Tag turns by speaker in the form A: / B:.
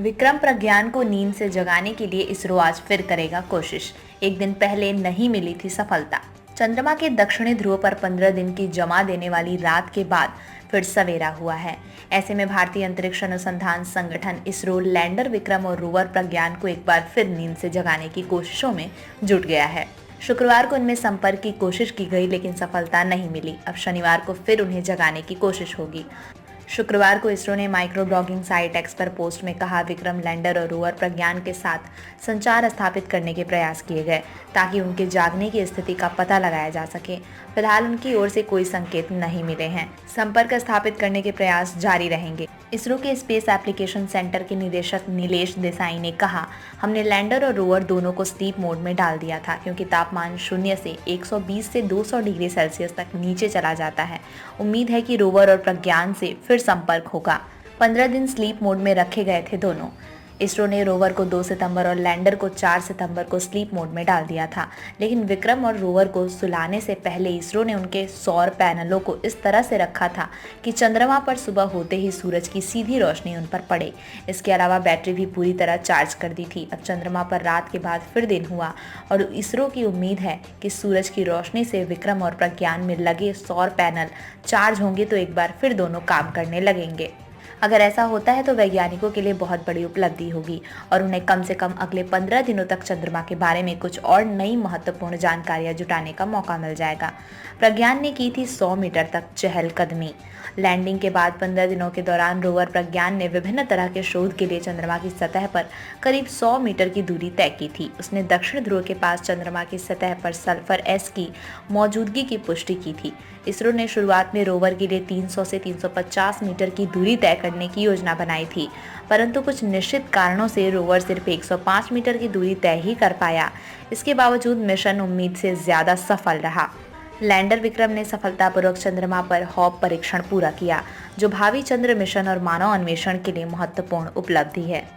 A: विक्रम प्रज्ञान को नींद से जगाने के लिए इसरो आज फिर करेगा कोशिश। एक दिन पहले नहीं मिली थी सफलता। चंद्रमा के दक्षिणी ध्रुव पर 15 दिन की जमा देने वाली रात के बाद फिर सवेरा हुआ है। ऐसे में भारतीय अंतरिक्ष अनुसंधान संगठन इसरो लैंडर विक्रम और रोवर प्रज्ञान को एक बार फिर नींद से जगाने की कोशिशों में जुट गया है। शुक्रवार को इनमें संपर्क की कोशिश की गई, लेकिन सफलता नहीं मिली। अब शनिवार को फिर उन्हें जगाने की कोशिश होगी। शुक्रवार को इसरो ने माइक्रो ब्लॉगिंग साइट एक्स पर पोस्ट में कहा, विक्रम लैंडर और रोवर प्रज्ञान के साथ संचार स्थापित करने के प्रयास किए गए ताकि उनके जागने की स्थिति का पता लगाया जा सके। फिलहाल उनकी ओर से कोई संकेत नहीं मिले हैं। संपर्क स्थापित करने के प्रयास जारी रहेंगे। इसरो के स्पेस एप्लीकेशन सेंटर के निदेशक नीलेश देसाई ने कहा, हमने लैंडर और रोवर दोनों को स्लीप मोड में डाल दिया था क्योंकि तापमान 0 से 120 से 200 डिग्री सेल्सियस तक नीचे चला जाता है। उम्मीद है कि रोवर और प्रज्ञान से फिर संपर्क होगा। 15 दिन स्लीप मोड में रखे गए थे दोनों। इसरो ने रोवर को 2 सितंबर और लैंडर को 4 सितंबर को स्लीप मोड में डाल दिया था, लेकिन विक्रम और रोवर को सुलाने से पहले इसरो ने उनके सौर पैनलों को इस तरह से रखा था कि चंद्रमा पर सुबह होते ही सूरज की सीधी रोशनी उन पर पड़े। इसके अलावा बैटरी भी पूरी तरह चार्ज कर दी थी। अब चंद्रमा पर रात के बाद फिर दिन हुआ और इसरो की उम्मीद है कि सूरज की रोशनी से विक्रम और प्रज्ञान में लगे सौर पैनल चार्ज होंगे तो एक बार फिर दोनों काम करने लगेंगे। अगर ऐसा होता है तो वैज्ञानिकों के लिए बहुत बड़ी उपलब्धि होगी और उन्हें कम से कम अगले 15 दिनों तक चंद्रमा के बारे में कुछ और नई महत्वपूर्ण जानकारियां जुटाने का मौका मिल जाएगा। प्रज्ञान ने की थी 100 मीटर तक चहलकदमी। लैंडिंग के बाद 15 दिनों के दौरान रोवर प्रज्ञान ने विभिन्न तरह के शोध के लिए चंद्रमा की सतह पर करीब 100 मीटर की दूरी तय की थी। उसने दक्षिण ध्रुव के पास चंद्रमा की सतह पर सल्फर एस की मौजूदगी की पुष्टि की थी। इसरो ने शुरुआत में रोवर के लिए 300 से 350 मीटर की दूरी तय करने की योजना बनाई थी, परंतु कुछ निश्चित कारणों से रोवर सिर्फ 105 मीटर की दूरी तय ही कर पाया। इसके बावजूद मिशन उम्मीद से ज्यादा सफल रहा। लैंडर विक्रम ने सफलतापूर्वक चंद्रमा पर हॉप परीक्षण पूरा किया, जो भावी चंद्र मिशन और मानव अन्वेषण के लिए महत्वपूर्ण उपलब्धि है।